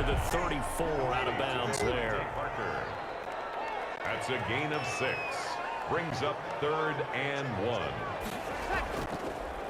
the 34 out of bounds there. That's a gain of 6. Brings up 3rd and 1.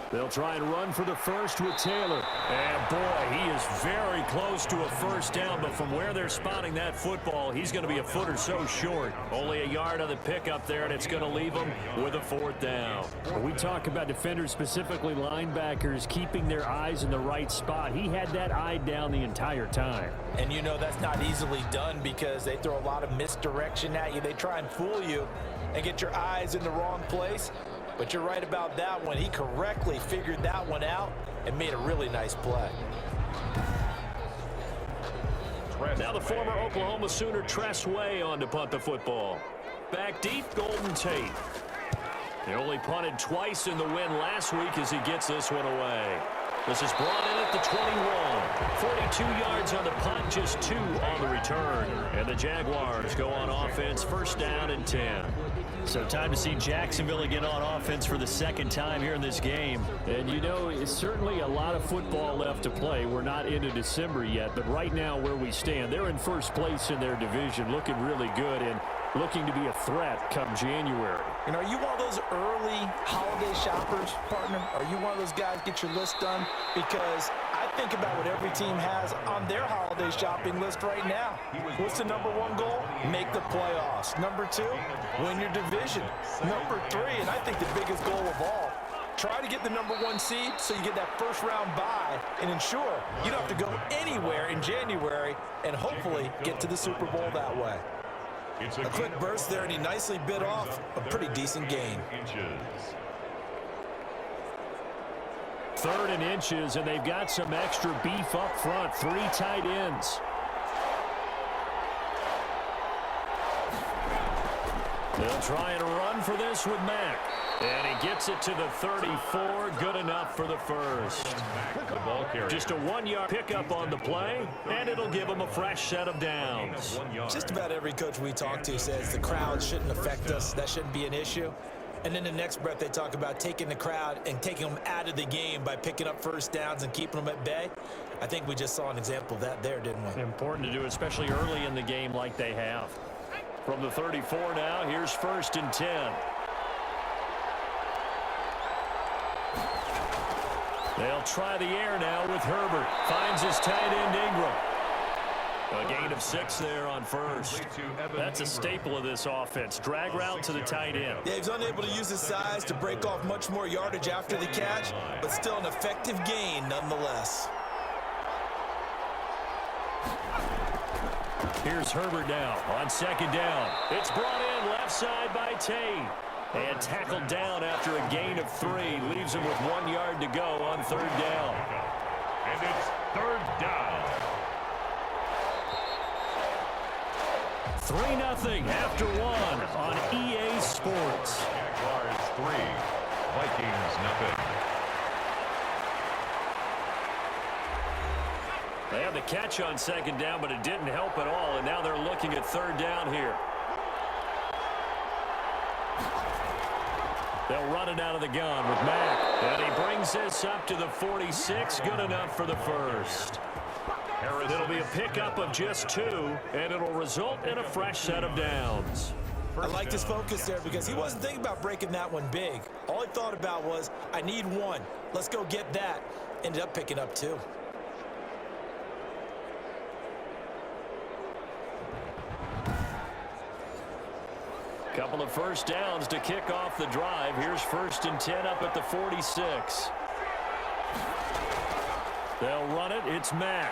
They'll try and run for the first with Taylor. And, boy, he is very close to a first down, but from where they're spotting that football, he's going to be a foot or so short. Only a yard on the pickup there, and it's going to leave him with a 4th down. When we talk about defenders, specifically linebackers, keeping their eyes in the right spot, he had that eye down the entire time. And you know that's not easily done because they throw a lot of misdirection at you. They try and fool you and get your eyes in the wrong place. But you're right about that one. He correctly figured that one out and made a really nice play. Now the former Oklahoma Sooner Tress Way on to punt the football. Back deep, Golden Tate. They only punted twice in the win last week as he gets this one away. This is brought in at the 21. 42 yards on the punt, just 2 on the return. And the Jaguars go on offense, 1st down and 10. So time to see Jacksonville again on offense for the 2nd time here in this game. And you know, it's certainly a lot of football left to play. We're not into December yet, but right now where we stand, they're in 1st place in their division, looking really good and looking to be a threat come January. You know, are you one of those early holiday shoppers, partner? Are you one of those guys get your list done? Because I think about what every team has on their holiday shopping list right now. What's the #1 goal? Make the playoffs. #2, win your division. #3, and I think the biggest goal of all, try to get the #1 seed so you get that 1st round bye and ensure you don't have to go anywhere in January and hopefully get to the Super Bowl that way. A quick burst there, and he nicely bit off a pretty decent gain. 3rd and inches, and they've got some extra beef up front. 3 tight ends. They'll try and run for this with Mack. And he gets it to the 34. Good enough for the 1st. Just a 1-yard pickup on the play, and it'll give him a fresh set of downs. Just about every coach we talk to says the crowd shouldn't affect us. That shouldn't be an issue. And then the next breath they talk about taking the crowd and taking them out of the game by picking up 1st downs and keeping them at bay. I think we just saw an example of that there, didn't we? Important to do, especially early in the game like they have. From the 34 now, here's 1st and 10. They'll try the air now with Herbert. Finds his tight end Ingram. A gain of 6 there on 1st. That's a staple of this offense. Drag route to the tight end. Yeah, he's unable to use his size to break off much more yardage after the catch, but still an effective gain nonetheless. Here's Herbert now on 2nd down. It's brought in left side by Tate. And tackled down after a gain of 3. Leaves him with 1 yard to go on 3rd down. And it's 3rd down. 3-0 after 1 on EA Sports. Jaguars 3, Vikings 0. They had the catch on 2nd down, but it didn't help at all. And now they're looking at 3rd down here. They'll run it out of the gun with Mack. And he brings this up to the 46. Good enough for the 1st. It'll be a pickup of just 2, and it'll result in a fresh set of downs. I liked his focus there because he wasn't thinking about breaking that one big. All he thought about was, I need 1. Let's go get that. Ended up picking up 2. Couple of 1st downs to kick off the drive. Here's 1st and 10 up at the 46. They'll run it. It's Mack.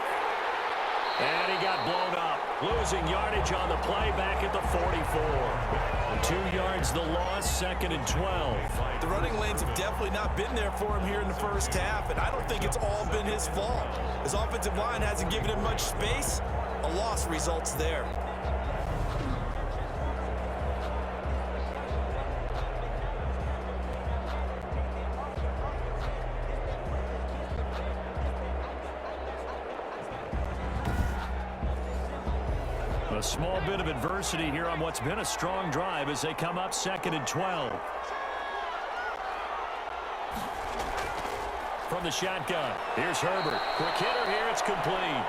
And he got blown up. Losing yardage on the play back at the 44. 2 yards the loss, 2nd and 12. The running lanes have definitely not been there for him here in the 1st half, and I don't think it's all been his fault. His offensive line hasn't given him much space. A loss results there. A small bit of adversity here on what's been a strong drive as they come up 2nd and 12. From the shotgun, here's Herbert. Quick hitter here, it's complete.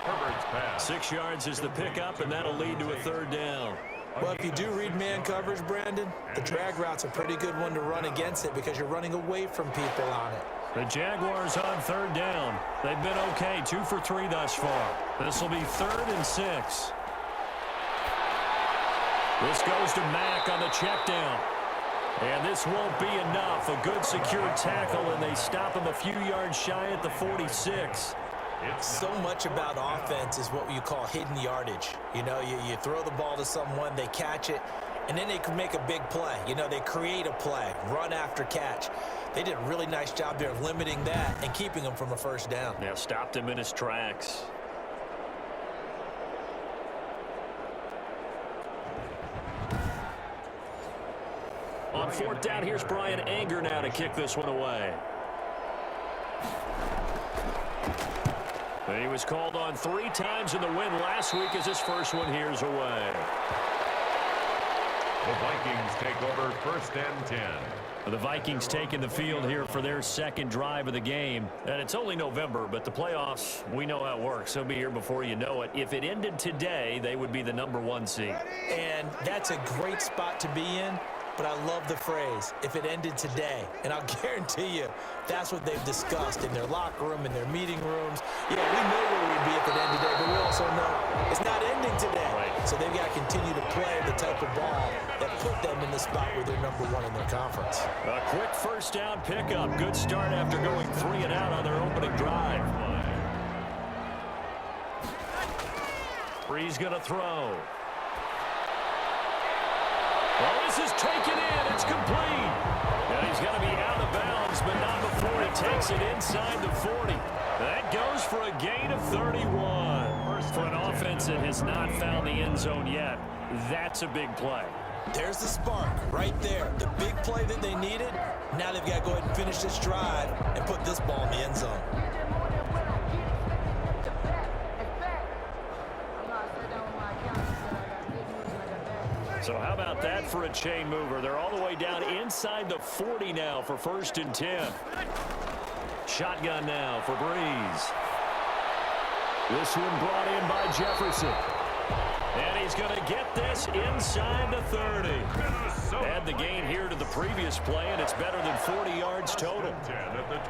Herbert's pass. 6 yards is the pickup, and that'll lead to a third down. Well, if you do read man coverage, Brandon, the drag route's a pretty good one to run against it because you're running away from people on it. The Jaguars on third down. They've been okay, 2 for 3 thus far. This will be 3rd and 6. This goes to Mack on the check down. And this won't be enough. A good secure tackle, and they stop him a few yards shy at the 46. So much about offense is what you call hidden yardage. You know, you throw the ball to someone, they catch it, and then they can make a big play. You know, they create a play, run after catch. They did a really nice job there of limiting that and keeping him from a first down. Yeah, stopped him in his tracks. On 4th down, here's Brian Anger now to kick this one away. He was called on 3 times in the win last week as his first one here's away. The Vikings take over 1st and 10. The Vikings taking the field here for their second drive of the game. And it's only November, but the playoffs, we know how it works. They'll be here before you know it. If it ended today, they would be the #1 seed. And that's a great spot to be in. But I love the phrase, if it ended today. And I'll guarantee you, that's what they've discussed in their locker room, in their meeting rooms. Yeah, we know where we'd be if it ended today, but we also know it's not ending today. Right. So they've got to continue to play the type of ball that put them in the spot where they're #1 in their conference. A quick first down pickup. Good start after going 3 and out on their opening drive. Bree's going to throw. Well, this is taken in. It's complete. And he's going to be out of bounds, but not before he takes it inside the 40. That goes for a gain of 31. For an offense that has not found the end zone yet, that's a big play. There's the spark right there. The big play that they needed. Now they've got to go ahead and finish this drive and put this ball in the end zone. So how about that for a chain mover? They're all the way down inside the 40 now for 1st and 10. Shotgun now for Breeze. This one brought in by Jefferson. And he's going to get this inside the 30. Add the gain here to the previous play, and it's better than 40 yards total.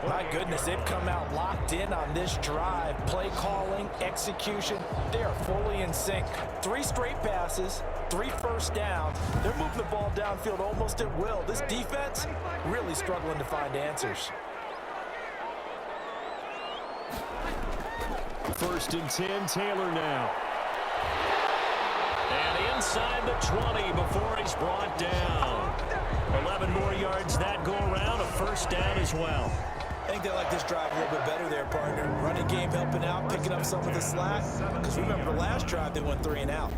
My goodness, they've come out locked in on this drive. Play calling, execution, they are fully in sync. 3 straight passes, 3 first downs. They're moving the ball downfield almost at will. This defense really struggling to find answers. 1st and 10, Taylor now. And inside the 20 before he's brought down. 11 more yards that go around, a first down as well. I think they like this drive a little bit better there, partner. Running game helping out, picking up some of the slack. Because remember, the last drive they went 3 and out.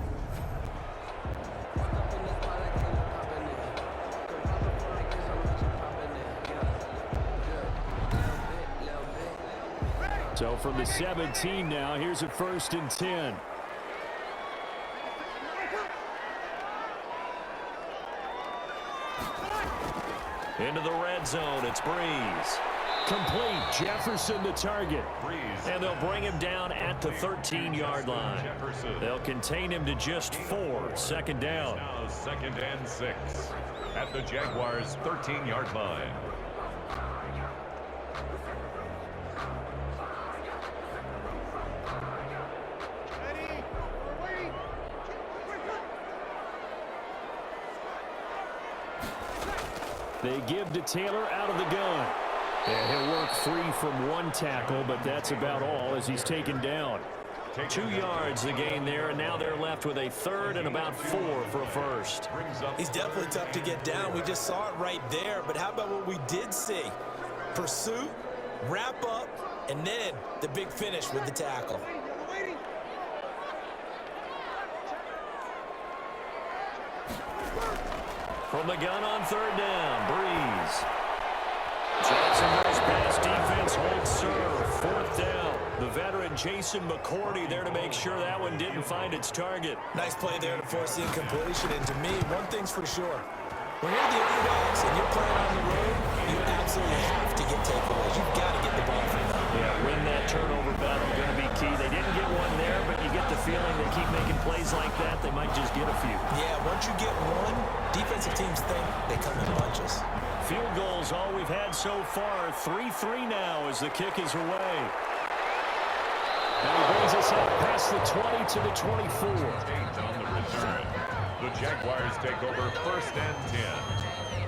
So from the 17 now, here's a 1st and 10. Into the red zone, it's Breeze. Complete, Jefferson to target. And they'll bring him down at the 13-yard line. They'll contain him to just 4, 2nd down. Now 2nd and 6 at the Jaguars' 13-yard line. They give to Taylor out of the gun. And he'll work free from 1 tackle, but that's about all as he's taken down. 2 yards the gain there, and now they're left with a 3rd and about 4 for a first. He's definitely tough to get down. We just saw it right there, but how about what we did see? Pursuit, wrap up, and then the big finish with the tackle. From the gun on 3rd down, Breeze. Jacksonville's pass defense holds serve. 4th down. The veteran Jason McCourty there to make sure that one didn't find its target. Nice play there to force the incompletion. And to me, one thing's for sure. When you're the underdogs and you're playing on the road, you absolutely have to get takeaways. You've got to get the ball from them. Yeah, win that turnover battle going to be key. They didn't get one there. plays like that, they might just get a few. Yeah, once you get one, defensive teams think they come in bunches. Field goals all we've had so far. 3-3 now as the kick is away. And he brings us up past the 20 to the 24. On the return, the Jaguars take over 1st and 10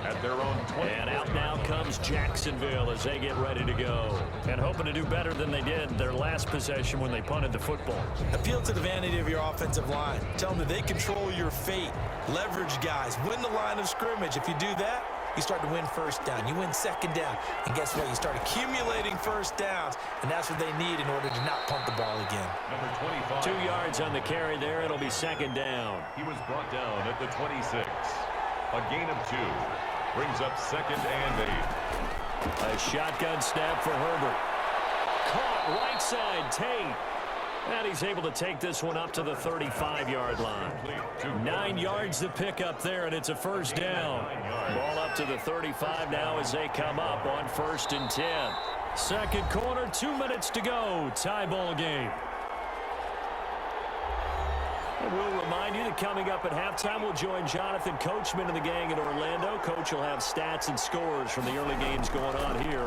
at their own 20. And out now comes Jacksonville as they get ready to go. And hoping to do better than they did their last possession when they punted the football. Appeal to the vanity of your offensive line. Tell them that they control your fate. Leverage guys. Win the line of scrimmage. If you do that, you start to win 1st down. You win 2nd down. And guess what? You start accumulating 1st downs. And that's what they need in order to not punt the ball again. Number 25. 2 yards on the carry there. It'll be 2nd down. He was brought down at the 26. A gain of 2. Brings up 2nd and 8. A shotgun snap for Herbert. Caught right side, Tate. And he's able to take this one up to the 35-yard line. 9 yards to pick up there, and it's a 1st down. Ball up to the 35 now as they come up on 1st and 10. 2nd quarter, 2 minutes to go. Tie ball game. And we'll remind you that coming up at halftime, we'll join Jonathan Coachman and the gang in Orlando. Coach will have stats and scores from the early games going on here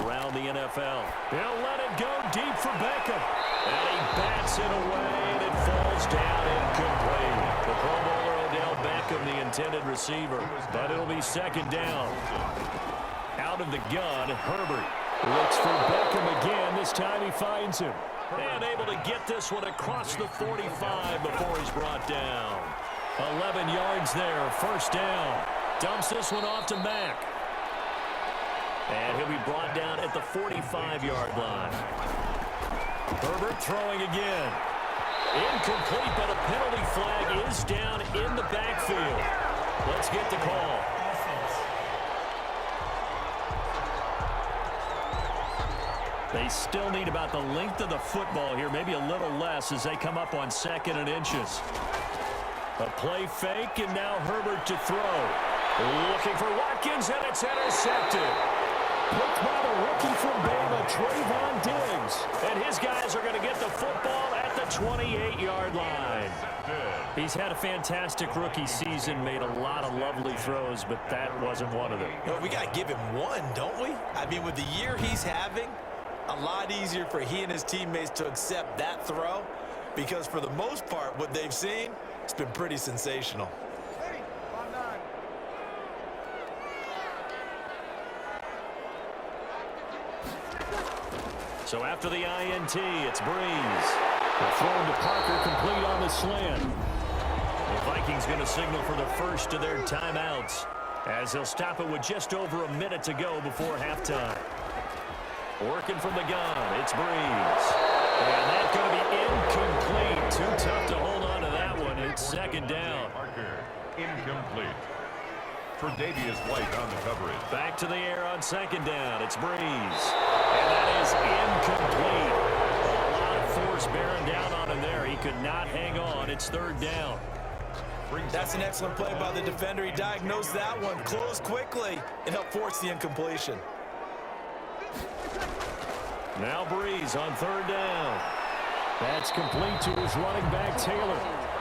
around the NFL. He'll let it go deep for Beckham. And he bats it away, and it falls down incomplete. The Pro Bowler Odell Beckham, the intended receiver. But it'll be 2nd down. Out of the gun, Herbert looks for Beckham again. This time he finds him. And able to get this one across the 45 before he's brought down. 11 yards there, 1st down. Dumps this one off to Mack. And he'll be brought down at the 45-yard line. Herbert throwing again. Incomplete, but a penalty flag is down in the backfield. Let's get the call. They still need about the length of the football here, maybe a little less as they come up on 2nd and inches. A play fake, and now Herbert to throw. Looking for Watkins, and it's intercepted. Picked by the rookie from Bama, Trayvon Diggs. And his guys are going to get the football at the 28-yard line. He's had a fantastic rookie season, made a lot of lovely throws, but that wasn't one of them. Well, we got to give him one, don't we? I mean, with the year he's having, a lot easier for he and his teammates to accept that throw because for the most part, what they've seen, it's been pretty sensational. So after the INT, it's Breeze. The throw to Parker complete on the slant. The Vikings going to signal for the first of their timeouts as they'll stop it with just over a minute to go before halftime. Working from the gun, it's Breeze. And that's going to be incomplete. Too tough to hold on to that one. It's 2nd down. Parker, incomplete. For Davius White on the coverage. Back to the air on 2nd down. It's Breeze. And that is incomplete. A lot of force bearing down on him there. He could not hang on. It's 3rd down. That's an excellent play by the defender. He diagnosed that one, closed quickly, and helped force the incompletion. Now Breeze on 3rd down. That's complete to his running back, Taylor.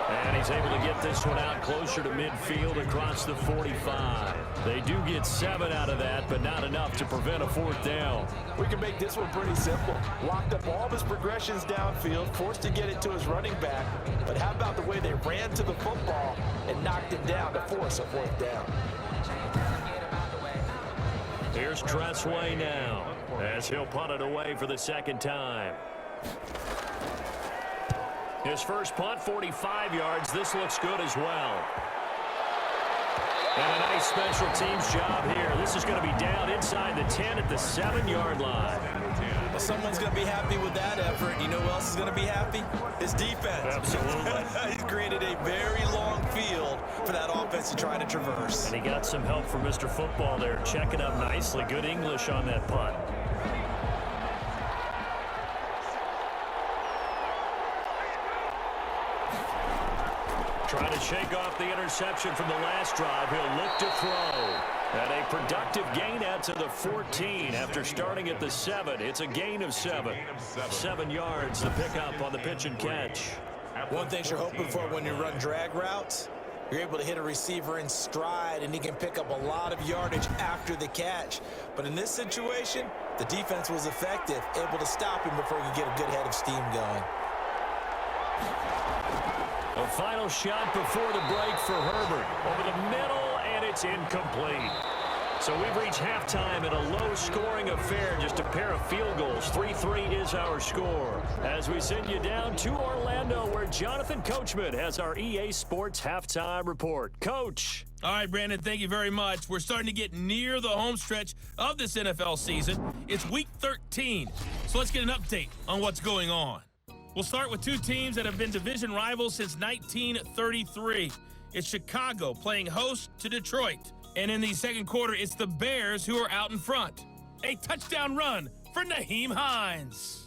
And he's able to get this one out closer to midfield across the 45. They do get 7 out of that, but not enough to prevent a 4th down. We can make this one pretty simple. Locked up all of his progressions downfield, forced to get it to his running back. But how about the way they ran to the football and knocked him down to force a 4th down? Here's Tressway now as he'll punt it away for the 2nd time. His first punt, 45 yards. This looks good as well. And a nice special teams job here. This is going to be down inside the 10 at the 7-yard line. Well, someone's going to be happy with that effort. You know who else is going to be happy? His defense. Absolutely. He's created a very long field for that offense to try to traverse. And he got some help from Mr. Football there, checking up nicely. Good English on that punt. Trying to shake off the interception from the last drive. He'll look to throw. And a productive gain out to the 14 after starting at the 7. It's a gain of 7. 7 yards to pick up on the pitch and catch. One thing you're hoping for when you run drag routes, you're able to hit a receiver in stride, and he can pick up a lot of yardage after the catch. But in this situation, the defense was effective, able to stop him before he could get a good head of steam going. A final shot before the break for Herbert. Over the middle, and it's incomplete. So we've reached halftime in a low-scoring affair, just a pair of field goals. 3-3 is our score. As we send you down to Orlando, where Jonathan Coachman has our EA Sports Halftime Report. Coach. All right, Brandon, thank you very much. We're starting to get near the home stretch of this NFL season. It's Week 13, so let's get an update on what's going on. We'll start with two teams that have been division rivals since 1933. It's Chicago playing host to Detroit. And in the second quarter, it's the Bears who are out in front. A touchdown run for Nyheim Hines.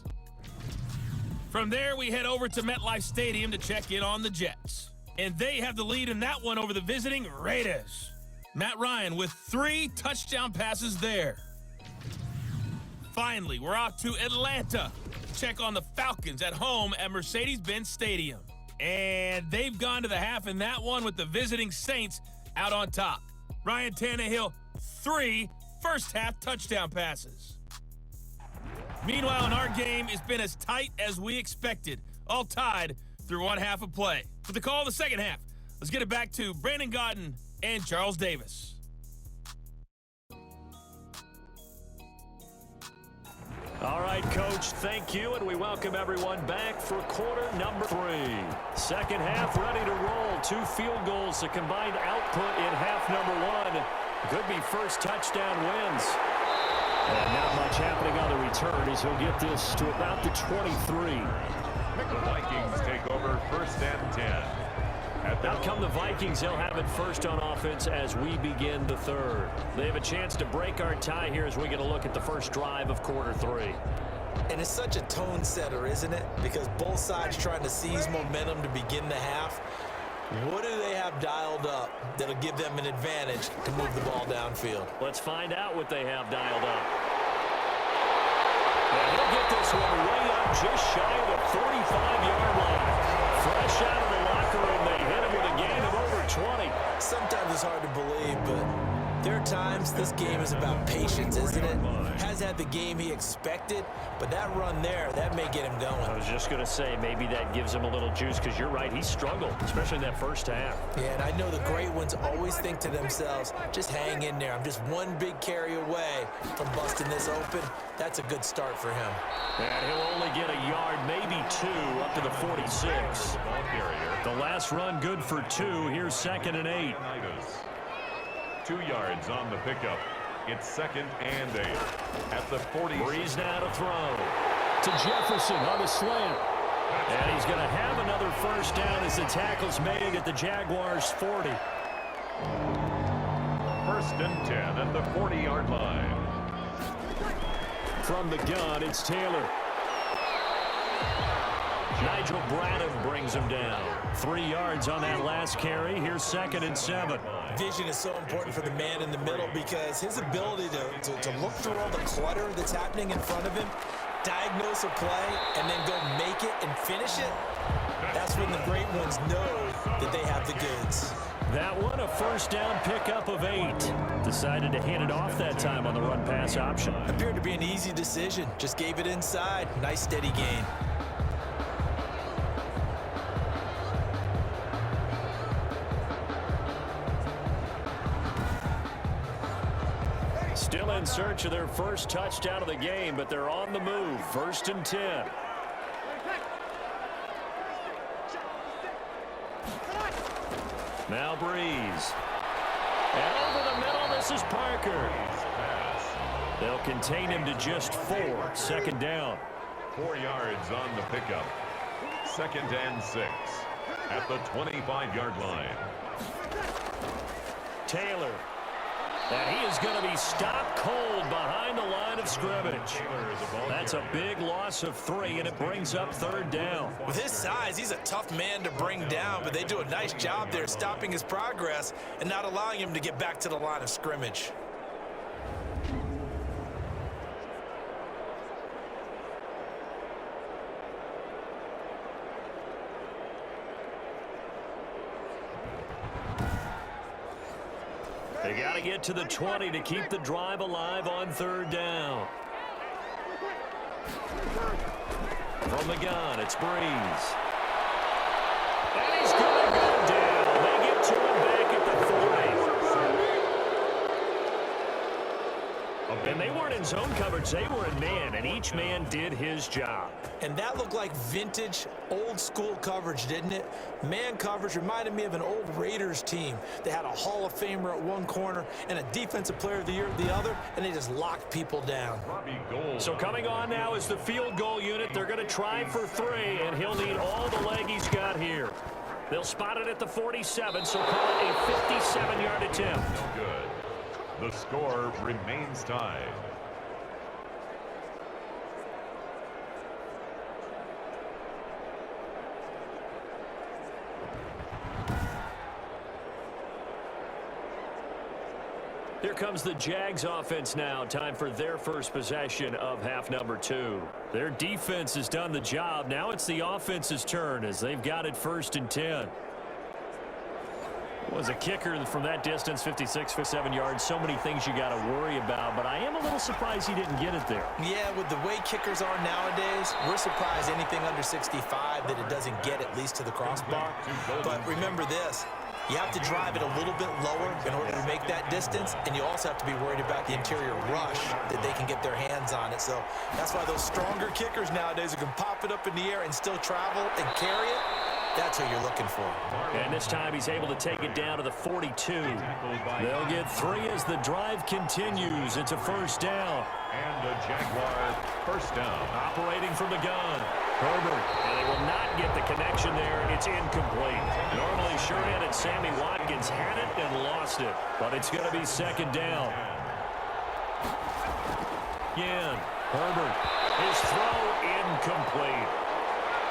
From there, we head over to MetLife Stadium to check in on the Jets. And they have the lead in that one over the visiting Raiders. Matt Ryan with 3 touchdown passes there. Finally, we're off to Atlanta to check on the Falcons at home at Mercedes-Benz Stadium. And they've gone to the half in that one with the visiting Saints out on top. Ryan Tannehill, 3 first-half touchdown passes. Meanwhile, in our game, it's been as tight as we expected, all tied through one half of play. For the call of the second half, let's get it back to Brandon Gaudin and Charles Davis. All right, Coach, thank you, and we welcome everyone back for quarter number 3. Second half ready to roll. 2 field goals, the combined output in half number 1. Could be first touchdown wins. And not much happening on the return as he'll get this to about the 23. The Vikings take over first and 10. Out come the Vikings. They'll have it first on offense as we begin the third. They have a chance to break our tie here as we get a look at the first drive of quarter 3. And it's such a tone setter, isn't it? Because both sides trying to seize momentum to begin the half. What do they have dialed up that'll give them an advantage to move the ball downfield? Let's find out what they have dialed up. And he'll get this one way up just shy of the 45-yard line. Fresh out of the locker room, they hit him with a gain of over 20. Sometimes it's hard to believe, but there are times this game is about patience, isn't it? Has had the game he expected, but that run there, that may get him going. I was just going to say, maybe that gives him a little juice, because you're right, he struggled, especially in that first half. Yeah, and I know the great ones always think to themselves, just hang in there. I'm just one big carry away from busting this open. That's a good start for him. And he'll only get a yard, maybe 2, up to the 46. The last run good for 2. Here's 2nd and 8. 2 yards on the pickup. It's 2nd and 8 at the 40. Breeze now to throw to Jefferson on the slant. And he's going to have another first down as the tackle's made at the Jaguars' 40. First and 10 at the 40-yard line. From the gun, it's Taylor. Nigel Bradham brings him down. 3 yards on that last carry. Here's 2nd and 7. Vision is so important for the man in the middle because his ability to look through all the clutter that's happening in front of him, diagnose a play, and then go make it and finish it, that's when the great ones know that they have the goods. That one, a first down pickup of 8. Decided to hand it off that time on the run-pass option. Appeared to be an easy decision. Just gave it inside. Nice steady gain. Still in search of their first touchdown of the game, but they're on the move. 1st and 10. Now Breeze. And over the middle, this is Parker. They'll contain him to just 4. 2nd down. 4 yards on the pickup. 2nd and 6 at the 25-yard line. Taylor. And he is going to be stopped cold behind the line of scrimmage. That's a big loss of 3, and it brings up 3rd down. With his size, he's a tough man to bring down, but they do a nice job there stopping his progress and not allowing him to get back to the line of scrimmage. They got to get to the 20 to keep the drive alive on third down. From the gun, it's Breeze. And he's going to go down. They get to him back at the 40. And they weren't in zone coverage. They were in man, and each man did his job. And that looked like vintage, old-school coverage, didn't it? Man coverage reminded me of an old Raiders team. They had a Hall of Famer at one corner and a Defensive Player of the Year at the other, and they just locked people down. So coming on now is the field goal unit. They're going to try for 3, and he'll need all the leg he's got here. They'll spot it at the 47, so call it a 57-yard attempt. No good. The score remains tied. Here comes the Jags offense now. Time for their first possession of half number 2. Their defense has done the job. Now it's the offense's turn as they've got it 1st and 10. Was a kicker from that distance, 56, 57 yards. So many things you got to worry about, but I am a little surprised he didn't get it there. Yeah, with the way kickers are nowadays, we're surprised anything under 65 that it doesn't get at least to the crossbar. But remember this, you have to drive it a little bit lower in order to make that distance, and you also have to be worried about the interior rush that they can get their hands on it. So that's why those stronger kickers nowadays who can pop it up in the air and still travel and carry it, that's who you're looking for. And this time he's able to take it down to the 42. They'll get 3 as the drive continues. It's a 1st down. And a Jaguar 1st down. Operating from the gun. Herbert. And they will not get the connection there. It's incomplete. Normally sure-handed Sammy Watkins had it and lost it. But it's going to be 2nd down. Again, Herbert. His throw incomplete.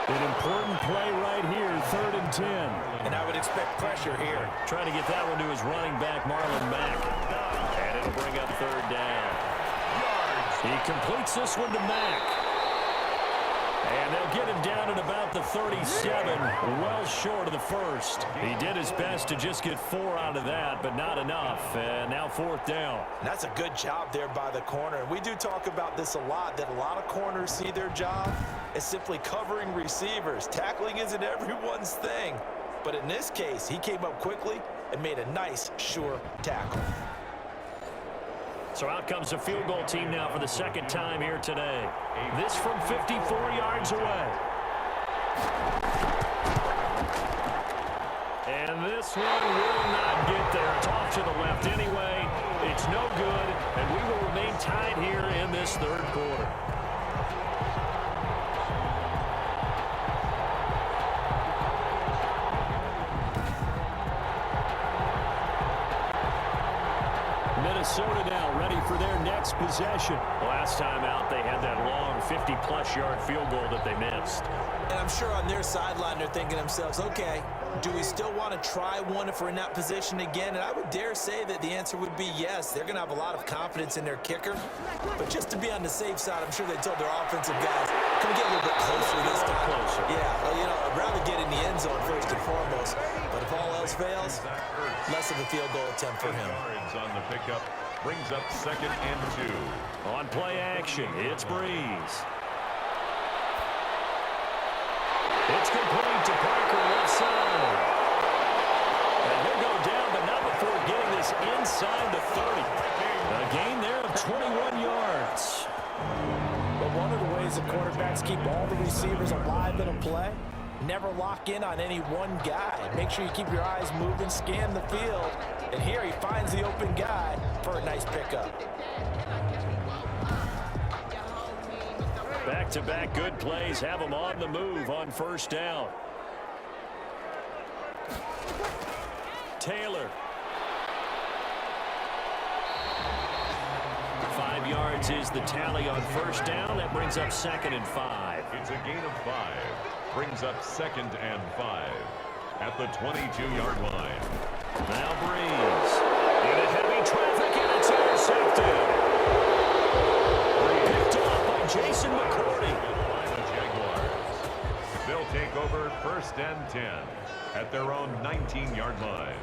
An important play right here, 3rd and 10. And I would expect pressure here. Trying to get that one to his running back, Marlon Mack. And it'll bring up 3rd down. He completes this one to Mack. And they'll get him down at about the 37, well short of the 1st. He did his best to just get 4 out of that, but not enough. And now 4th down. And that's a good job there by the corner. And we do talk about this a lot, that a lot of corners see their job as simply covering receivers. Tackling isn't everyone's thing. But in this case, he came up quickly and made a nice, sure tackle. So out comes the field goal team now for the 2nd time here today. This from 54 yards away. And this one will not get there. It's off to the left anyway. It's no good, and we will remain tied here in this 3rd quarter. Minnesota now ready for their next possession. Last time out, they had that long 50-plus yard field goal that they missed. And I'm sure on their sideline they're thinking to themselves, okay, do we still want to try one if we're in that position again? And I would dare say that the answer would be yes. They're going to have a lot of confidence in their kicker. But just to be on the safe side, I'm sure they told their offensive guys, can we get a little bit closer this time? Closer. Yeah, well, you know, I'd rather get in the end zone first and foremost. But if all else fails, less of a field goal attempt for him. Yards on the pickup brings up 2nd and 2. On play action, it's Breeze. It's complete to Parker left side. And he'll go down, but not before getting this inside the 30. A gain there of 21 yards. But one of the ways the quarterbacks keep all the receivers alive in a play, never lock in on any one guy. Make sure you keep your eyes moving, scan the field. And here he finds the open guy for a nice pickup. Back-to-back good plays have them on the move on 1st down. Taylor. 5 yards is the tally on 1st down. That brings up 2nd and 5. It's a gain of 5. Brings up 2nd and 5 at the 22-yard line. Now Breeze. In a heavy traffic, and it's intercepted. Picked up by Jason McCourty. By the Jaguars. They'll take over 1st and 10 at their own 19-yard line.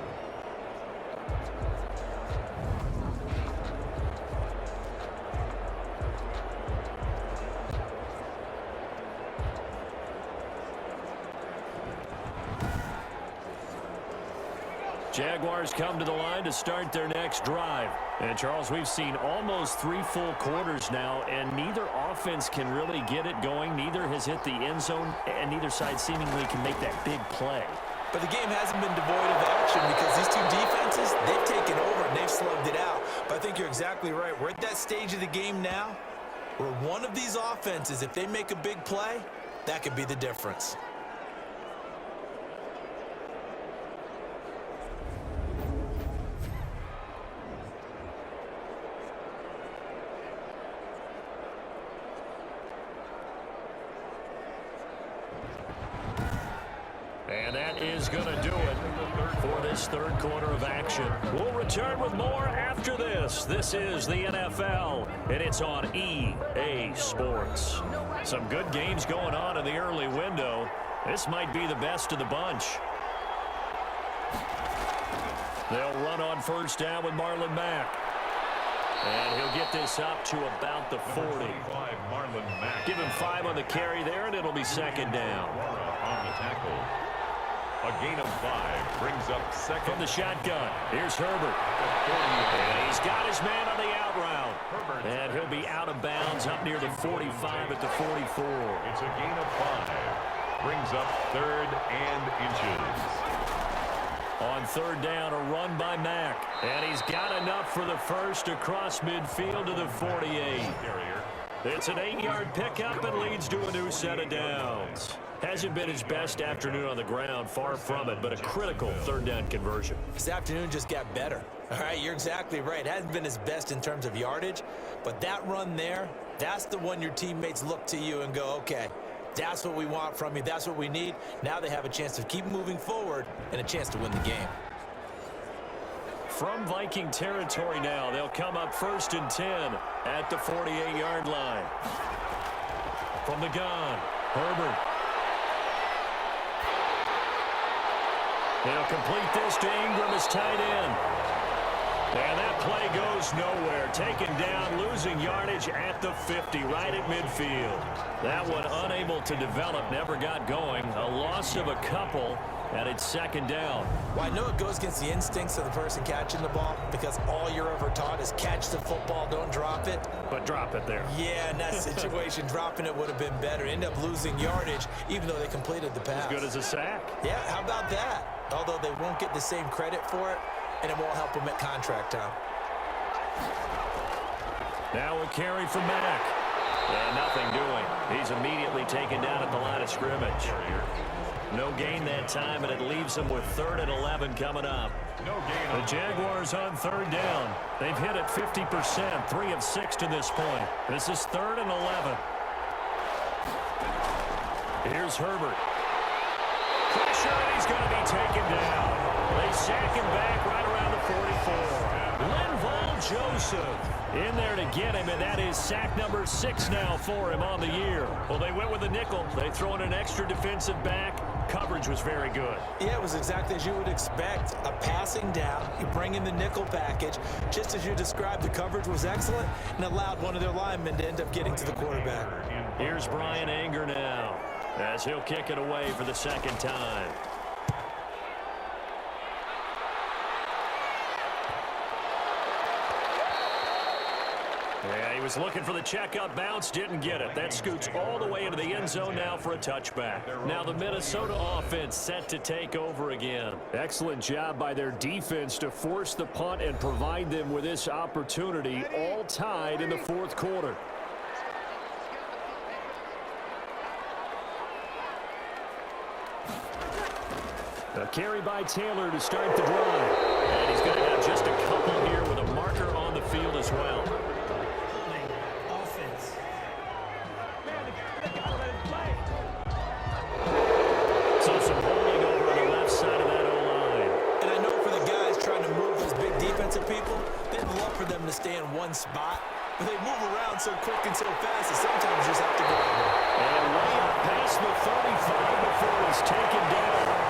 Jaguars come to the line to start their next drive. And, Charles, we've seen almost 3 full quarters now, and neither offense can really get it going. Neither has hit the end zone, and neither side seemingly can make that big play. But the game hasn't been devoid of action because these two defenses, they've taken over and they've slugged it out. But I think you're exactly right. We're at that stage of the game now where one of these offenses, if they make a big play, that could be the difference. And that is going to do it for this third quarter of action. We'll return with more after this. This is the NFL, and it's on EA Sports. Some good games going on in the early window. This might be the best of the bunch. They'll run on first down with Marlon Mack. And he'll get this up to about the 40. Give him 5 on the carry there, and it'll be second down. On the tackle. A gain of 5 brings up second. From the shotgun, here's Herbert. And he's got his man on the out route. And he'll be out of bounds up near the 45 at the 44. It's a gain of 5. Brings up 3rd and inches. On third down, a run by Mack. And he's got enough for the first across midfield to the 48. It's an 8-yard pickup and leads to a new set of downs. Hasn't been his best afternoon on the ground, far from it, but a critical third down conversion. This afternoon just got better. All right, you're exactly right. It hasn't been his best in terms of yardage, but that run there, that's the one your teammates look to you and go, okay, that's what we want from you. That's what we need. Now they have a chance to keep moving forward and a chance to win the game. From Viking territory now, they'll come up 1st and 10 at the 48-yard line. From the gun, Herbert. They'll complete this to Ingram as tight end. And that play goes nowhere. Taken down, losing yardage at the 50, right at midfield. That one unable to develop, never got going. A loss of a couple, and it's second down. Well, I know it goes against the instincts of the person catching the ball because all you're ever taught is catch the football, don't drop it. But drop it there. Yeah, in that situation, dropping it would have been better. End up losing yardage, even though they completed the pass. As good as a sack. Yeah, how about that? Although they won't get the same credit for it, and it won't help them at contract time. Now a carry from Mack. And nothing doing. He's immediately taken down at the line of scrimmage. No gain that time, and it leaves them with 3rd and 11 coming up. The Jaguars on third down. They've hit it 50%, 3 of 6 to this point. This is 3rd and 11. Here's Herbert. Pressure, and he's going to be taken down. They sack him back right around the 44. Linval Joseph in there to get him, and that is sack number 6 now for him on the year. Well, they went with the nickel. They throw in an extra defensive back. Coverage was very good. Yeah, it was exactly as you would expect. A passing down. You bring in the nickel package. Just as you described, the coverage was excellent and allowed one of their linemen to end up getting to the quarterback. Here's Brian Anger now as he'll kick it away for the second time. Yeah, he was looking for the checkup bounce, didn't get it. That scoots all the way into the end zone now for a touchback. Now the Minnesota offense set to take over again. Excellent job by their defense to force the punt and provide them with this opportunity, all tied in the fourth quarter. A carry by Taylor to start the drive. And he's going to have just a couple here with a marker on the field as well. So some holding over on the left side of that O-line. And I know for the guys trying to move those big defensive people, they'd love for them to stay in one spot. But they move around so quick and so fast that sometimes you just have to go over. And way up past the 35 before he's taken down.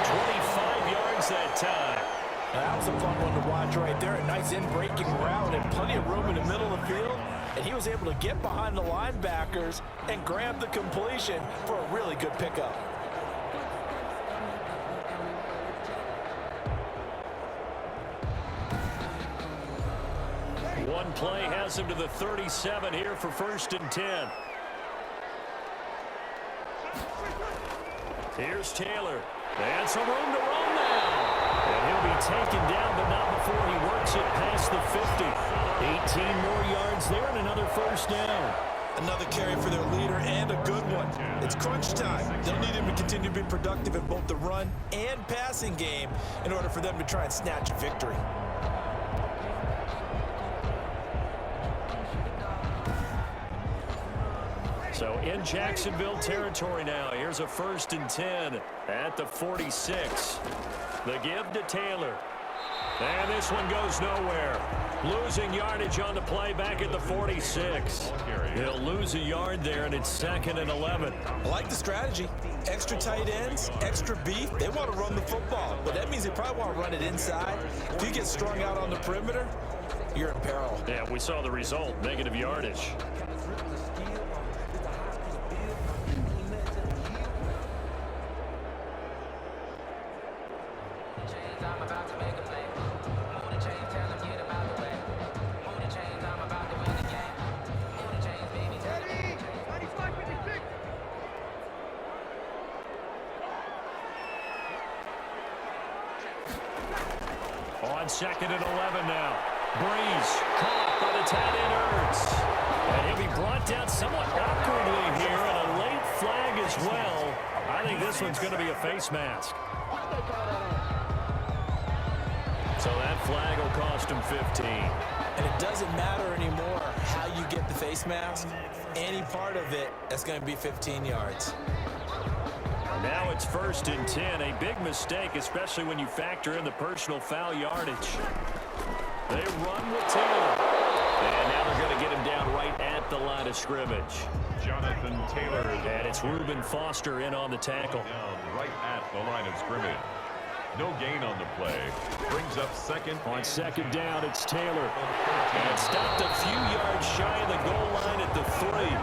25 yards that time. Now, that was a fun one to watch right there. A nice in-breaking route and plenty of room in the middle of the field. And he was able to get behind the linebackers and grab the completion for a really good pickup. One play has him to the 37 here for 1st and 10. Here's Taylor. And some room to run now. And he'll be taken down, but not before he works it past the 50. 18 more yards there and another 1st down. Another carry for their leader and a good one. It's crunch time. They'll need him to continue to be productive in both the run and passing game in order for them to try and snatch a victory. So in Jacksonville territory now. Here's a 1st and 10 at the 46. The give to Taylor. And this one goes nowhere. Losing yardage on the play back at the 46. He'll lose a yard there, and it's 2nd and 11. I like the strategy. Extra tight ends, extra beef. They want to run the football, but that means they probably want to run it inside. If you get strung out on the perimeter, you're in peril. Yeah, we saw the result. Negative yardage. On 2nd and 11 now. Breeze caught by the tight end Ertz. And he'll be brought down somewhat awkwardly here, and a late flag as well. I think this one's going to be a face mask. So that flag will cost him 15. And it doesn't matter anymore how you get the face mask. Any part of it, that's going to be 15 yards. Now it's 1st and 10. A big mistake, especially when you factor in the personal foul yardage. They run with Taylor. And now they're going to get him down right at the line of scrimmage. Jonathan Taylor. And it's Reuben Foster in on the tackle. Down right at the line of scrimmage. No gain on the play. Brings up 2nd. On 2nd down, it's Taylor. And stopped a few yards shy of the goal line at the 3.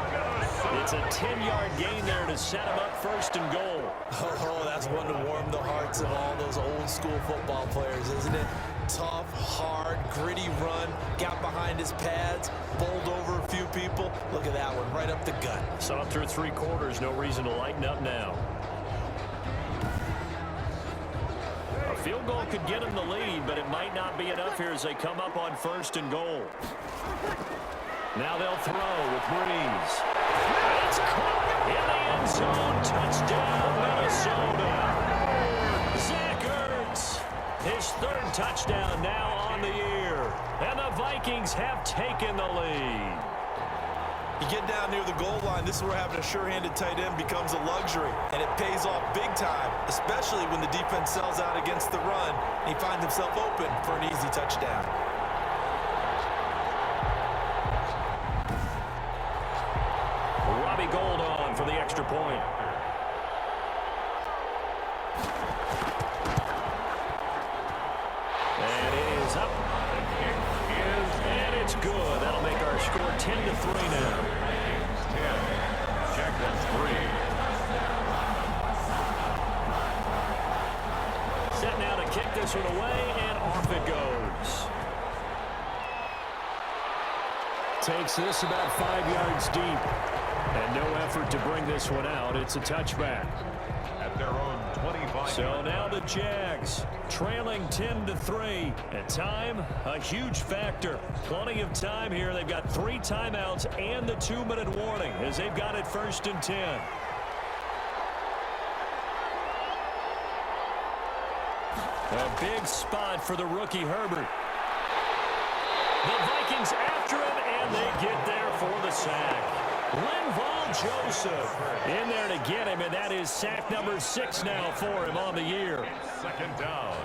It's a 10-yard gain there to set him up 1st and goal. Oh, that's one to warm the hearts of all those old-school football players, isn't it? Tough, hard, gritty run. Got behind his pads, bowled over a few people. Look at that one, right up the gut. Saw him through 3 quarters. No reason to lighten up now. A field goal could get him the lead, but it might not be enough here as they come up on 1st and goal. Now they'll throw with Breeze. It's caught in the end zone. Touchdown, Minnesota. Zach Ertz, his 3rd touchdown now on the year. And the Vikings have taken the lead. You get down near the goal line, this is where having a sure-handed tight end becomes a luxury. And it pays off big time, especially when the defense sells out against the run. And he finds himself open for an easy touchdown. Gold on for the extra point. And it is up. And it's good. That'll make our score 10-3 now. 10. Jaguars 3. Set now to kick this one away, and off it goes. Takes this about 5 yards deep. And no effort to bring this one out. It's a touchback. At their own 25. So now the Jags trailing 10-3. And time, a huge factor. Plenty of time here. They've got 3 timeouts and the 2-minute warning as they've got it 1st and 10. A big spot for the rookie Herbert. The Vikings after him, and they get there for the sack. Linval Joseph in there to get him, and that is sack number 6 now for him on the year. 2nd down.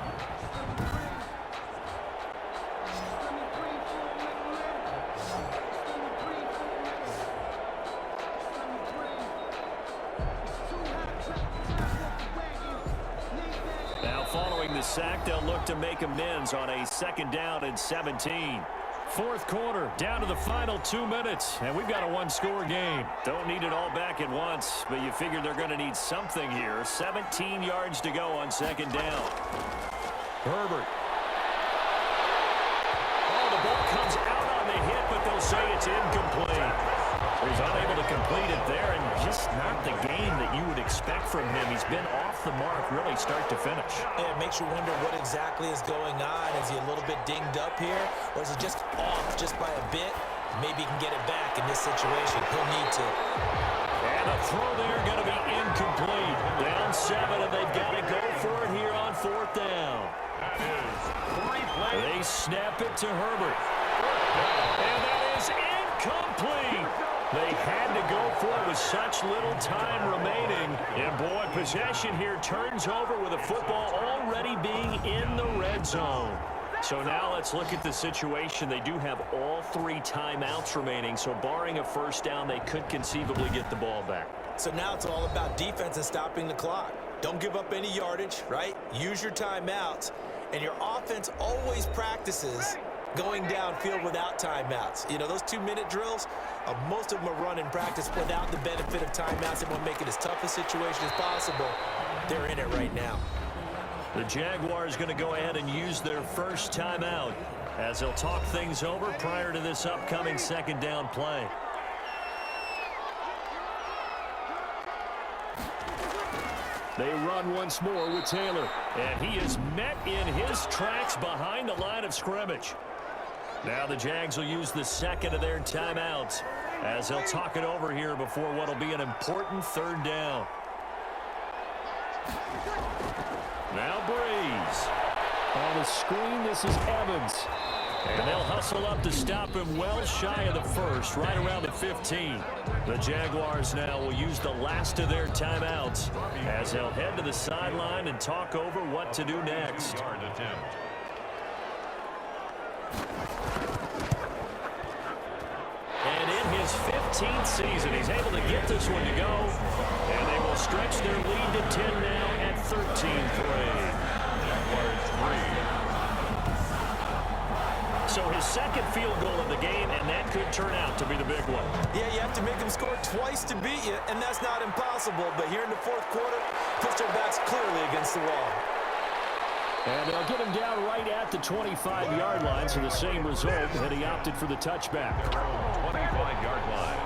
Now following the sack, they'll look to make amends on a 2nd down and 17. 4th quarter, down to the final 2 minutes, and we've got a 1-score game. Don't need it all back at once, but you figure they're going to need something here. 17 yards to go on 2nd down. Herbert. Oh, the ball comes out on the hit, but they'll say it's incomplete. He's unable to complete it there, and just not the game that you would expect from him. He's been off the mark really start to finish. Yeah, it makes you wonder what exactly is going on. Is he a little bit dinged up here, or is he just off just by a bit? Maybe he can get it back in this situation. He'll need to. And a throw there going to be incomplete. Down 7, and they've got to go for it here on 4th down. That is 3 plays. They snap it to Herbert. And that is incomplete. They had to go for it with such little time remaining. And, boy, possession here turns over with the football already being in the red zone. So now let's look at the situation. They do have all 3 timeouts remaining, so barring a first down, they could conceivably get the ball back. So now it's all about defense and stopping the clock. Don't give up any yardage, right? Use your timeouts. And your offense always practices going downfield without timeouts. You know, those 2-minute drills, most of them are run in practice without the benefit of timeouts. They want to make it as tough a situation as possible. They're in it right now. The Jaguars going to go ahead and use their first timeout as they'll talk things over prior to this upcoming 2nd down play. They run once more with Taylor, and he is met in his tracks behind the line of scrimmage. Now the Jags will use the 2nd of their timeouts as they'll talk it over here before what will be an important 3rd down. Now Breeze. On the screen, this is Evans. And they'll hustle up to stop him well shy of the 1st, right around the 15. The Jaguars now will use the last of their timeouts as they'll head to the sideline and talk over what to do next. And in his 15th season, he's able to get this one to go. And they will stretch their lead to 10 now at 13-3. Jaguars 3. So his 2nd field goal of the game, and that could turn out to be the big one. Yeah, you have to make them score twice to beat you, and that's not impossible. But here in the 4th quarter, puts their backs clearly against the wall. And they'll get him down right at the 25-yard line, so the same result, and he opted for the touchback. 25-yard line.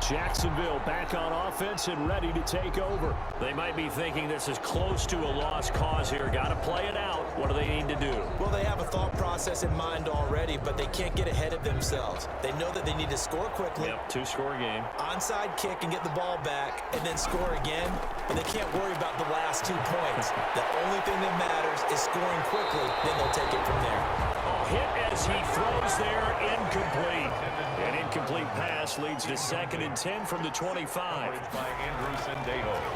Jacksonville back on offense and ready to take over. They might be thinking this is close to a lost cause here. Got to play it out. What do they need to do? Well, they have a thought process in mind already, but they can't get ahead of themselves. They know that they need to score quickly. Yep, 2-score game. Onside kick and get the ball back and then score again, but they can't worry about the last 2 points. The only thing that matters is scoring quickly, then they'll take it from there. Hit as he throws there, incomplete. An incomplete pass leads to 2nd and 10 from the 25.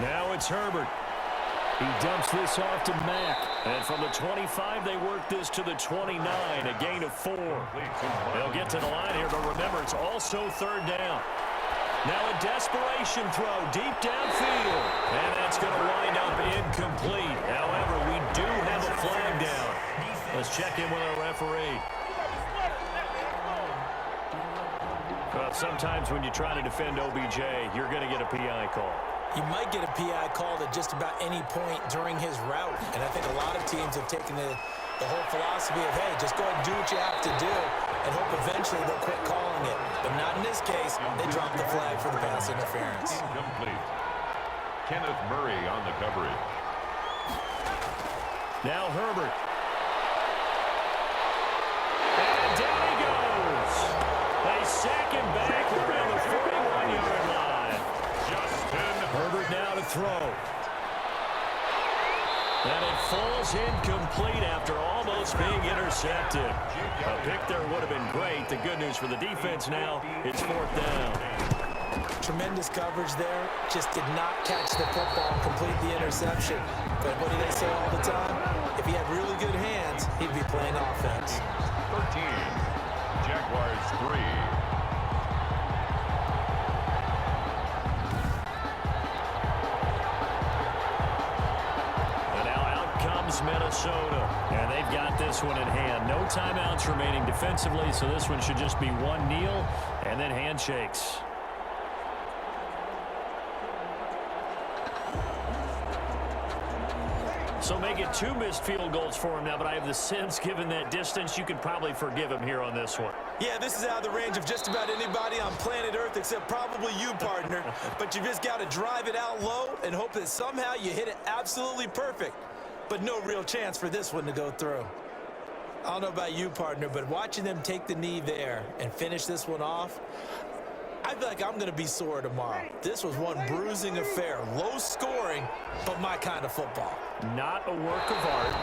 Now it's Herbert. He dumps this off to Mack. And from the 25, they work this to the 29, a gain of 4. They'll get to the line here, but remember, it's also 3rd down. Now a desperation throw deep downfield. And that's going to wind up incomplete. However, we do have a flag down. Let's check in with our referee. Well, sometimes when you try to defend OBJ, you're going to get a PI call. You might get a PI called at just about any point during his route. And I think a lot of teams have taken the whole philosophy of, hey, just go ahead and do what you have to do and hope eventually they'll quit calling it. But not in this case. They dropped the flag for the pass interference. Incomplete. Kenneth Murray on the coverage. Now Herbert. And down he goes. They sack him back around the 41-yard line. Herbert now to throw. And it falls incomplete after almost being intercepted. A pick there would have been great. The good news for the defense now, it's 4th down. Tremendous coverage there. Just did not catch the football and complete the interception. But what do they say all the time? If he had really good hands, he'd be playing offense. 13. Jaguars 3. Minnesota, and they've got this one in hand. No timeouts remaining defensively, so this one should just be one kneel and then handshakes. So make it 2 missed field goals for him now, but I have the sense, given that distance, you could probably forgive him here on this one. Yeah, this is out of the range of just about anybody on planet Earth except probably you, partner. But you just got to drive it out low and hope that somehow you hit it absolutely perfect. But no real chance for this one to go through. I don't know about you, partner, but watching them take the knee there and finish this one off, I feel like I'm going to be sore tomorrow. This was one bruising affair. Low scoring, but my kind of football. Not a work of art,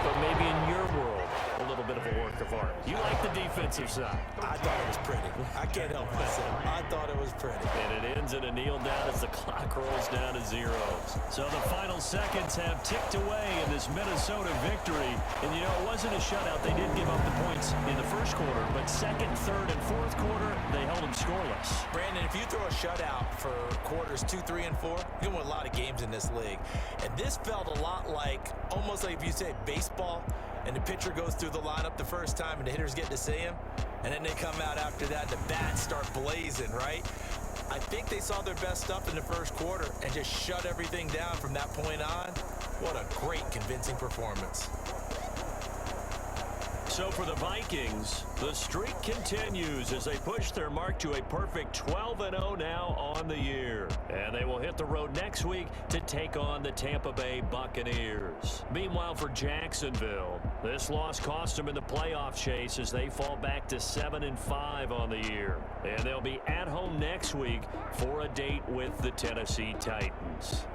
but maybe in your world, a little bit of a work of art. You like the defensive side. I thought it was pretty. I can't help myself. I thought it was pretty. And it ends in a kneel down as the clock rolls down to zeros. So the final seconds have ticked away in this Minnesota victory. And, you know, it wasn't a shutout. They did give up the points in the first quarter, but second, third, and fourth quarter, they held them scoreless. Brandon, if you throw a shutout for quarters 2, 3, and 4, you're going to win a lot of games in this league. And this felt a lot like, almost like if you say baseball, and the pitcher goes through the lineup the first time and the hitters get to see him, and then they come out after that and the bats start blazing, right? I think they saw their best stuff in the first quarter and just shut everything down from that point on. What a great, convincing performance. So for the Vikings, the streak continues as they push their mark to a perfect 12-0 now on the year. And they will hit the road next week to take on the Tampa Bay Buccaneers. Meanwhile, for Jacksonville, this loss cost them in the playoff chase as they fall back to 7-5 on the year. And they'll be at home next week for a date with the Tennessee Titans.